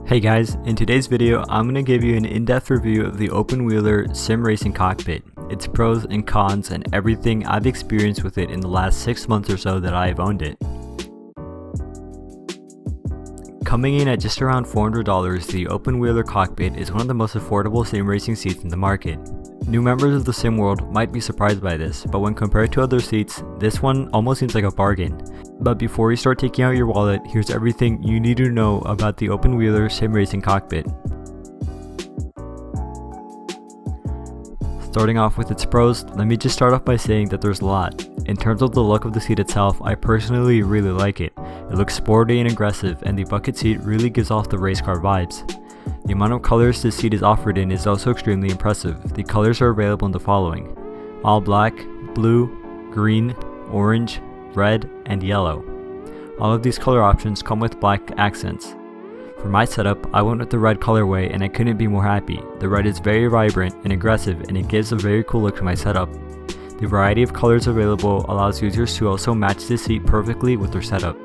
Hey guys, in today's video I'm going to give you an in-depth review of the open wheeler sim racing cockpit, its pros and cons, and everything I've experienced with it in the last 6 months or so that I've owned it. Coming in at just around $400, the open wheeler cockpit is one of the most affordable sim racing seats in the market. New members of the sim world might be surprised by this, but when compared to other seats, this one almost seems like a bargain. But before you start taking out your wallet, here's everything you need to know about the open wheeler sim racing cockpit. Starting off with its pros, let me just start off by saying that there's a lot. In terms of the look of the seat itself, I personally really like it. It looks sporty and aggressive, and the bucket seat really gives off the race car vibes. The amount of colors this seat is offered in is also extremely impressive. The colors are available in the following: all black, blue, green, orange, red, and yellow. All of these color options come with black accents. For my setup, I went with the red colorway and I couldn't be more happy. The red is very vibrant and aggressive, and it gives a very cool look to my setup. The variety of colors available allows users to also match this seat perfectly with their setup.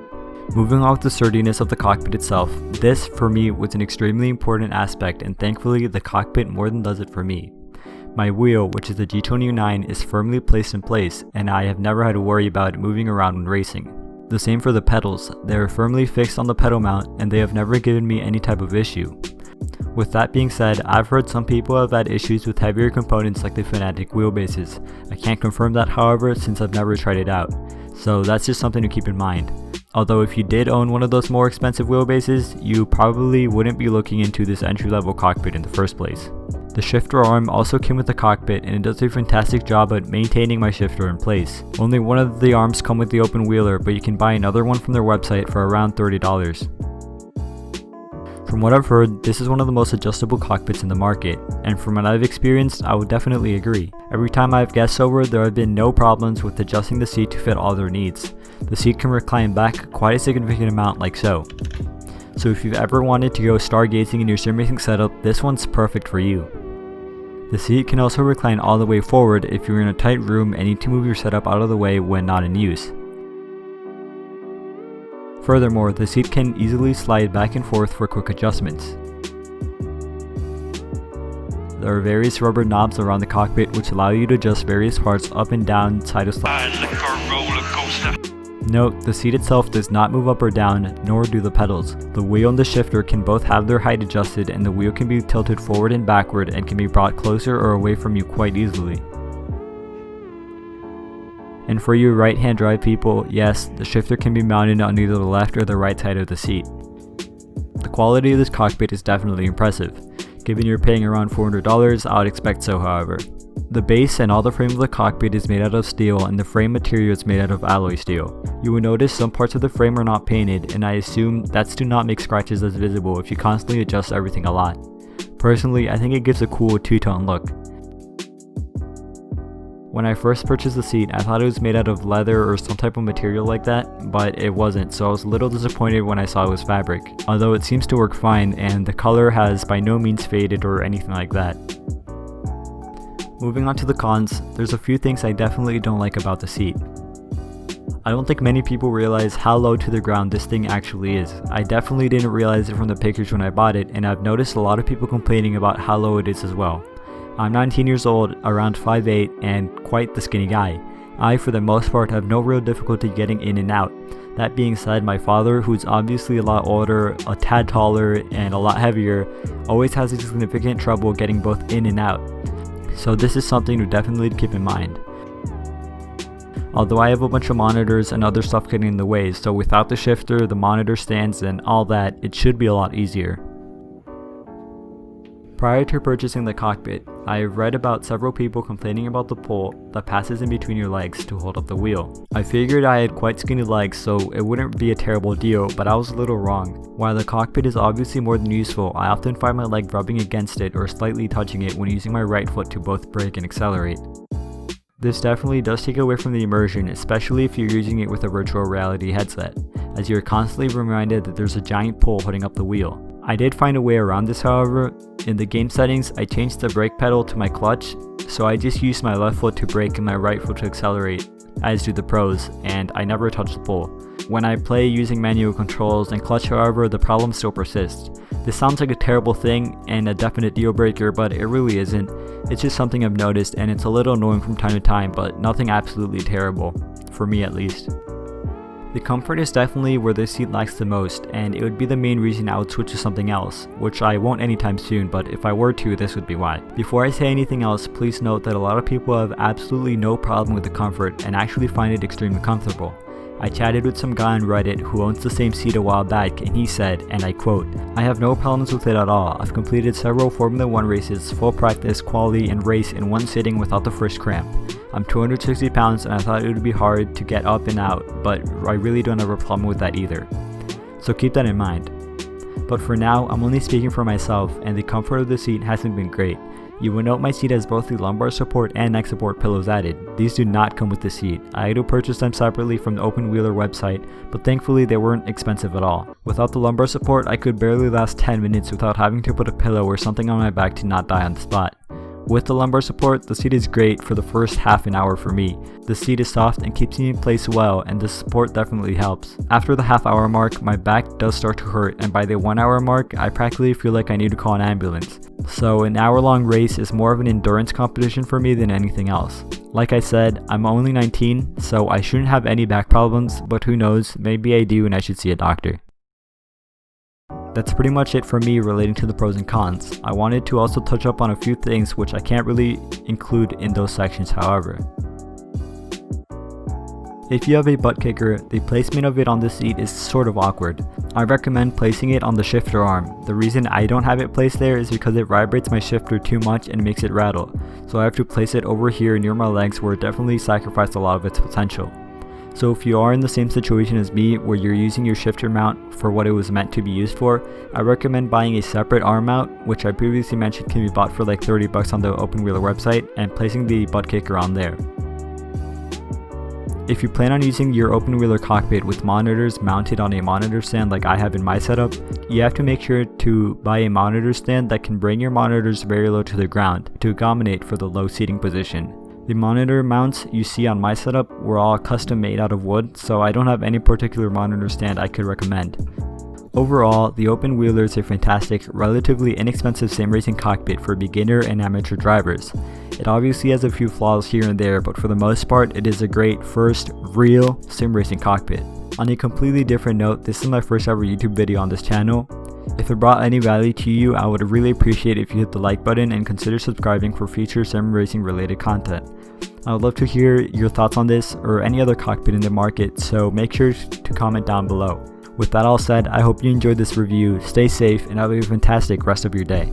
Moving on with the sturdiness of the cockpit itself, this for me was an extremely important aspect, and thankfully the cockpit more than does it for me. My wheel, which is the G29, is firmly placed in place, and I have never had to worry about it moving around when racing. The same for the pedals. They are firmly fixed on the pedal mount, and they have never given me any type of issue. With that being said, I've heard some people have had issues with heavier components like the Fanatic wheelbases. I can't confirm that, however, since I've never tried it out, so that's just something to keep in mind. Although if you did own one of those more expensive wheelbases, you probably wouldn't be looking into this entry-level cockpit in the first place. The shifter arm also came with the cockpit, and it does a fantastic job at maintaining my shifter in place. Only one of the arms come with the open wheeler, but you can buy another one from their website for around $30. From what I've heard, this is one of the most adjustable cockpits in the market, and from what I've experienced, I would definitely agree. Every time I've guests over, there have been no problems with adjusting the seat to fit all their needs. The seat can recline back quite a significant amount, like so. So if you've ever wanted to go stargazing in your sim racing setup, this one's perfect for you. The seat can also recline all the way forward if you're in a tight room and need to move your setup out of the way when not in use. Furthermore, the seat can easily slide back and forth for quick adjustments. There are various rubber knobs around the cockpit which allow you to adjust various parts up and down, side to side. Note, the seat itself does not move up or down, nor do the pedals. The wheel and the shifter can both have their height adjusted, and the wheel can be tilted forward and backward and can be brought closer or away from you quite easily. And for you right-hand drive people, yes, the shifter can be mounted on either the left or the right side of the seat. The quality of this cockpit is definitely impressive. Given you're paying around $400, I would expect so, however. The base and all the frame of the cockpit is made out of steel, and the frame material is made out of alloy steel. You will notice some parts of the frame are not painted, and I assume that's to not make scratches as visible if you constantly adjust everything a lot. Personally, I think it gives a cool two-tone look. When I first purchased the seat, I thought it was made out of leather or some type of material like that, but it wasn't, so I was a little disappointed when I saw it was fabric, although it seems to work fine, and the color has by no means faded or anything like that. Moving on to the cons, there's a few things I definitely don't like about the seat. I don't think many people realize how low to the ground this thing actually is. I definitely didn't realize it from the pictures when I bought it, and I've noticed a lot of people complaining about how low it is as well. I'm 19 years old, around 5'8", and quite the skinny guy. I, for the most part, have no real difficulty getting in and out. That being said, my father, who's obviously a lot older, a tad taller, and a lot heavier, always has significant trouble getting both in and out. So this is something to definitely keep in mind. Although I have a bunch of monitors and other stuff getting in the way, so without the shifter, the monitor stands, and all that, it should be a lot easier. Prior to purchasing the cockpit, I have read about several people complaining about the pole that passes in between your legs to hold up the wheel. I figured I had quite skinny legs, so it wouldn't be a terrible deal, but I was a little wrong. While the cockpit is obviously more than useful, I often find my leg rubbing against it or slightly touching it when using my right foot to both brake and accelerate. This definitely does take away from the immersion, especially if you're using it with a virtual reality headset, as you're constantly reminded that there's a giant pole holding up the wheel. I did find a way around this, however. In the game settings, I changed the brake pedal to my clutch, so I just used my left foot to brake and my right foot to accelerate. as do the pros, and I never touch the pull. When I play using manual controls and clutch, however, the problem still persists. This sounds like a terrible thing and a definite deal breaker, but it really isn't. It's just something I've noticed, and it's a little annoying from time to time, but nothing absolutely terrible, for me at least. The comfort is definitely where this seat lacks the most, and it would be the main reason I would switch to something else, which I won't anytime soon, but if I were to, this would be why. Before I say anything else, please note that a lot of people have absolutely no problem with the comfort and actually find it extremely comfortable. I chatted with some guy on Reddit who owns the same seat a while back, and he said, and I quote, "I have no problems with it at all. I've completed several Formula 1 races, full practice, quali, and race in one sitting without the first cramp. I'm 260 pounds and I thought it would be hard to get up and out, but I really don't have a problem with that either." So keep that in mind. But for now, I'm only speaking for myself, and the comfort of the seat hasn't been great. You will note my seat has both the lumbar support and neck support pillows added. These do not come with the seat. I had to purchase them separately from the Open Wheeler website, but thankfully they weren't expensive at all. Without the lumbar support, I could barely last 10 minutes without having to put a pillow or something on my back to not die on the spot. With the lumbar support, the seat is great for the first half an hour for me. The seat is soft and keeps me in place well, and the support definitely helps. After the half hour mark, my back does start to hurt, and by the 1 hour mark, I practically feel like I need to call an ambulance. So an hour-long race is more of an endurance competition for me than anything else. Like I said, I'm only 19, so I shouldn't have any back problems, but who knows, maybe I do and I should see a doctor. That's pretty much it for me relating to the pros and cons. I wanted to also touch up on a few things which I can't really include in those sections, however. If you have a butt kicker, the placement of it on the seat is sort of awkward. I recommend placing it on the shifter arm. The reason I don't have it placed there is because it vibrates my shifter too much and makes it rattle, so I have to place it over here near my legs where it definitely sacrificed a lot of its potential. So if you are in the same situation as me where you're using your shifter mount for what it was meant to be used for, I recommend buying a separate arm mount, which I previously mentioned can be bought for like $30 on the Open Wheeler website, and placing the butt kicker on there. If you plan on using your Open Wheeler cockpit with monitors mounted on a monitor stand like I have in my setup, you have to make sure to buy a monitor stand that can bring your monitors very low to the ground to accommodate for the low seating position. The monitor mounts you see on my setup were all custom made out of wood, so I don't have any particular monitor stand I could recommend. Overall, the Open Wheeler is a fantastic, relatively inexpensive sim racing cockpit for beginner and amateur drivers. It obviously has a few flaws here and there, but for the most part, it is a great first, real sim racing cockpit. On a completely different note, this is my first ever YouTube video on this channel. If it brought any value to you, I would really appreciate if you hit the like button and consider subscribing for future sim racing related content. I would love to hear your thoughts on this or any other cockpit in the market, so make sure to comment down below. With that all said, I hope you enjoyed this review, stay safe, and have a fantastic rest of your day.